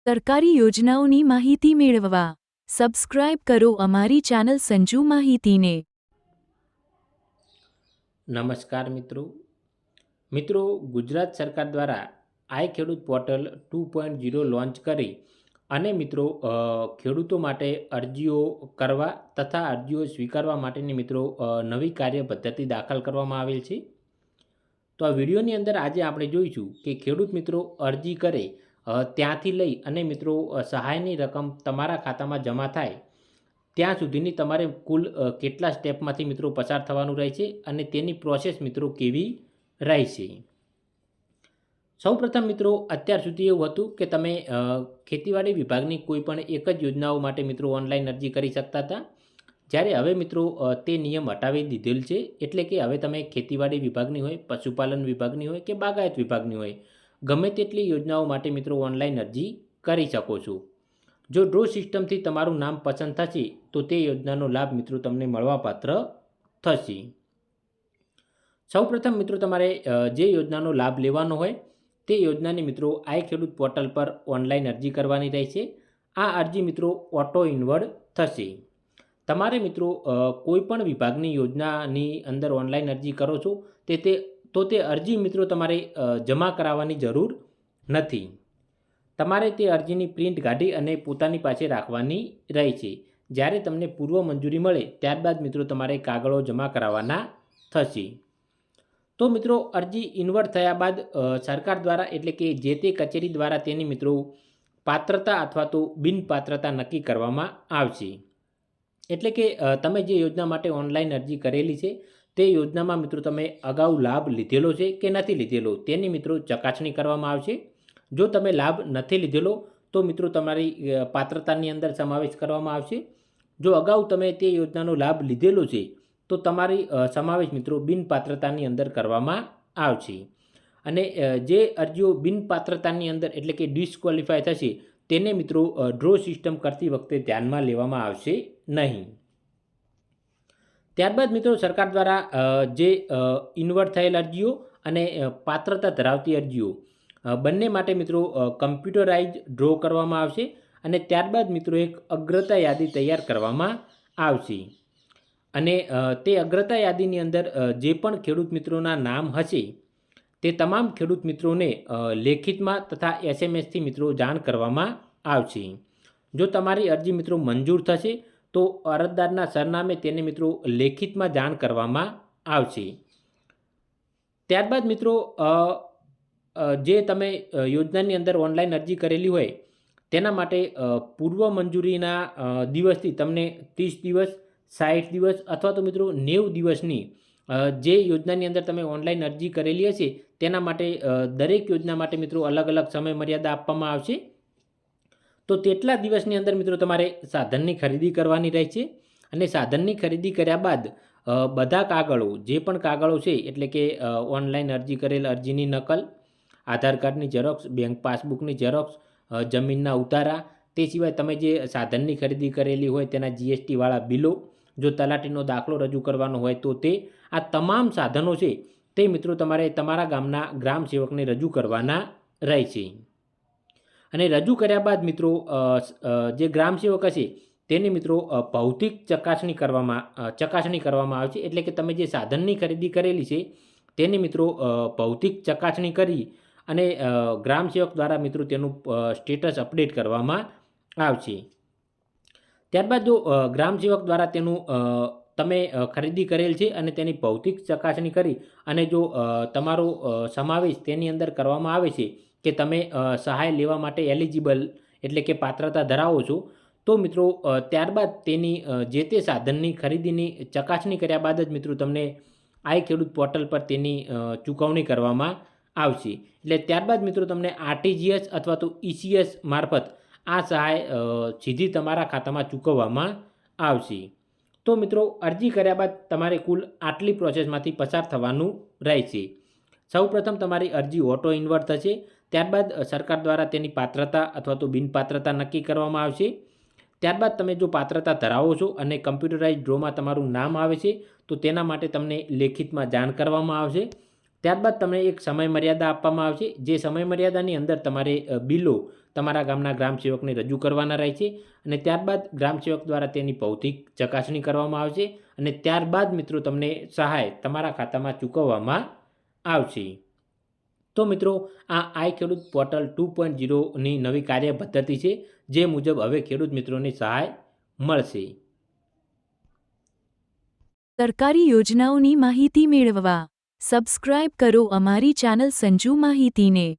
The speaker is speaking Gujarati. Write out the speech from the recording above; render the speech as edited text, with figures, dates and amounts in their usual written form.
સરકારી યોજનાઓની માહિતી મેળવવા સબસ્ક્રાઇબ કરો અમારી ચેનલ સંજુ માહિતીને। નમસ્કાર મિત્રો ગુજરાત સરકાર દ્વારા આઈ ખેડૂત પોર્ટલ 2.0 લોન્ચ કરી અને મિત્રો ખેડૂતો માટે અરજીઓ કરવા તથા અરજીઓ સ્વીકારવા માટેની મિત્રો નવી કાર્ય પદ્ધતિ દાખલ કરવામાં આવેલ છે। તો આ વિડીયોની અંદર આજે આપણે જોઈશું કે ખેડૂત મિત્રો અરજી કરે ત્યાંથી લઈ અને મિત્રો સહાયની રકમ તમારા ખાતામાં જમા થાય ત્યાં સુધીની તમારે કુલ કેટલા સ્ટેપમાંથી મિત્રો પસાર થવાનું રહે છે અને તેની પ્રોસેસ મિત્રો કેવી રહેશે। સૌપ્રથમ મિત્રો અત્યાર સુધી એવું હતું કે તમે ખેતીવાડી વિભાગની કોઈ પણ એક જ યોજનાઓ માટે મિત્રો ઓનલાઈન અરજી કરી શકતા હતા, જ્યારે હવે મિત્રો તે નિયમ હટાવી દીધેલ છે। એટલે કે હવે તમે ખેતીવાડી વિભાગની હોય, પશુપાલન વિભાગની હોય કે બાગાયત વિભાગની હોય, ગમે તેટલી યોજનાઓ માટે મિત્રો ઓનલાઈન અરજી કરી શકો છો। જો ડ્રો સિસ્ટમથી તમારું નામ પસંદ થશે તો તે યોજનાનો લાભ મિત્રો તમને મળવાપાત્ર થશે। સૌપ્રથમ મિત્રો તમારે જે યોજનાનો લાભ લેવાનો હોય તે યોજનાની મિત્રો આઈ ખેડૂત પોર્ટલ પર ઓનલાઈન અરજી કરવાની રહેશે। આ અરજી મિત્રો ઓટો ઇન્વર્ડ થશે। તમારે મિત્રો કોઈ પણ વિભાગની યોજનાની અંદર ઓનલાઈન અરજી કરો છો તે અરજી મિત્રો તમારે જમા કરાવવાની જરૂર નથી। તમારે તે અરજીની પ્રિન્ટ કાઢી અને પોતાની પાસે રાખવાની રહેશે। જ્યારે તમને પૂર્વ મંજૂરી મળે ત્યારબાદ મિત્રો તમારે કાગળો જમા કરાવવાના થશે। તો મિત્રો અરજી ઇન્વર્ટ થયા બાદ સરકાર દ્વારા એટલે કે જે તે કચેરી દ્વારા તેની મિત્રો પાત્રતા અથવા તો બિનપાત્રતા નક્કી કરવામાં આવશે। એટલે કે તમે જે યોજના માટે ઓનલાઈન અરજી કરેલી છે તે યોજનામાં મિત્રો તમે અગાઉ લાભ લીધેલો છે કે નથી લીધેલો તેની મિત્રો ચકાસણી કરવામાં આવશે। જો તમે લાભ નથી લીધેલો તો મિત્રો તમારી પાત્રતાની અંદર સમાવેશ કરવામાં આવશે। જો અગાઉ તમે તે યોજનાનો લાભ લીધેલો છે તો તમારી સમાવેશ મિત્રો બિનપાત્રતાની અંદર કરવામાં આવશે। અને જે અરજીઓ બિનપાત્રતાની અંદર એટલે કે ડિસ્ક્વોલિફાય થશે તેને મિત્રો ડ્રો સિસ્ટમ કરતી વખતે ધ્યાનમાં લેવામાં આવશે નહીં। ત્યારબાદ મિત્રો સરકાર દ્વારા જે ઇન્વર્ટ થયેલ અરજીઓ અને પાત્રતા ધરાવતી અરજીઓ બંને માટે મિત્રો કમ્પ્યુટરાઇઝ ડ્રો કરવામાં આવશે અને ત્યારબાદ મિત્રો એક અગ્રતા યાદી તૈયાર કરવામાં આવશે। અને તે અગ્રતા યાદીની અંદર જે પણ ખેડૂત મિત્રોના નામ હશે તે તમામ ખેડૂત મિત્રોને લેખિતમાં તથા એસએમએસથી મિત્રો જાણ કરવામાં આવશે। જો તમારી અરજી મિત્રો મંજૂર થશે તો અરજદારના સરનામે તેને મિત્રો લેખિતમાં જાણ કરવામાં આવશે। ત્યારબાદ મિત્રો જે તમે યોજનાની અંદર ઓનલાઈન અરજી કરેલી હોય તેના માટે પૂર્વ મંજૂરીના દિવસથી તમને 30 દિવસ, 60 દિવસ અથવા તો મિત્રો 90 દિવસની જે યોજનાની અંદર તમે ઓનલાઈન અરજી કરેલી હશે તેના માટે દરેક યોજના માટે મિત્રો અલગ અલગ સમય મર્યાદા આપવામાં આવશે। તો તેટલા દિવસની અંદર મિત્રો તમારે સાધનની ખરીદી કરવાની રહેશે અને સાધનની ખરીદી કર્યા બાદ બધા કાગળો જે પણ કાગળો છે એટલે કે ઓનલાઈન અરજી કરેલ અરજીની નકલ, આધાર કાર્ડની ઝેરોક્સ, બેંક પાસબુકની ઝેરોક્સ, જમીનના ઉતારા, તે સિવાય તમે જે સાધનની ખરીદી કરેલી હોય તેના જીએસટીવાળા બિલો, જો તલાટીનો દાખલો રજૂ કરવાનો હોય તો તે આ તમામ સાધનો છે તે મિત્રો તમારે તમારા ગામના ગ્રામ સેવકને રજૂ કરવાના રહેશે। અને રજૂ કર્યા બાદ મિત્રો જે ગ્રામ સેવક હશે તેની મિત્રો ભૌતિક ચકાસણી કરવામાં આવશે। એટલે કે તમે જે સાધનની ખરીદી કરેલી છે તેની મિત્રો ભૌતિક ચકાસણી કરી અને ગ્રામ સેવક દ્વારા મિત્રો તેનું સ્ટેટસ અપડેટ કરવામાં આવશે। ત્યારબાદ જો ગ્રામ સેવક દ્વારા તેનું તમે ખરીદી કરેલ છે અને તેની ભૌતિક ચકાસણી કરી અને જો તમારો સમાવેશ તેની અંદર કરવામાં આવે છે કે તમે સહાય લેવા માટે એલિજિબલ એટલે કે પાત્રતા ધરાવો છો તો મિત્રો ત્યારબાદ તેની જે તે સાધનની ખરીદીની ચકાસણી કર્યા બાદ જ મિત્રો તમને આઈ ખેડૂત પોર્ટલ પર તેની ચૂકવણી કરવામાં આવશે। એટલે ત્યારબાદ મિત્રો તમને આરટીજીએસ અથવા તો ઈસીએસ મારફત આ સહાય સીધી તમારા ખાતામાં ચૂકવવામાં આવશે। તો મિત્રો અરજી કર્યા બાદ તમારે કુલ આટલી પ્રોસેસમાંથી પસાર થવાનું રહેશે। સૌપ્રથમ તમારી અરજી ઓટો ઇન્વર્ટ થશે, ત્યારબાદ સરકાર દ્વારા તેની પાત્રતા અથવા તો બિનપાત્રતા નક્કી કરવામાં આવશે। ત્યારબાદ તમે જો પાત્રતા ધરાવો છો અને કમ્પ્યુટરાઇઝ ડ્રોમાં તમારું નામ આવે છે તો તેના માટે તમને લેખિતમાં જાણ કરવામાં આવશે। ત્યારબાદ તમને એક સમય મર્યાદા આપવામાં આવશે, જે સમય મર્યાદાની અંદર તમારે બિલો તમારા ગામના ગ્રામસેવકને રજૂ કરવાના રહે છે અને ત્યારબાદ ગ્રામસેવક દ્વારા તેની ભૌતિક ચકાસણી કરવામાં આવશે અને ત્યારબાદ મિત્રો તમને સહાય તમારા ખાતામાં ચૂકવવામાં આવશે. તો મિત્રો આ આઈ ખેડૂત પોર્ટલ 2.0ની નવી કાર્ય પદ્ધતિ છે, જે મુજબ હવે ખેડૂત મિત્રોને સહાય મળશે. સરકારી યોજનાઓની માહિતી મેળવવા સબસ્ક્રાઇબ કરો અમારી ચેનલ સંજુ માહિતીને.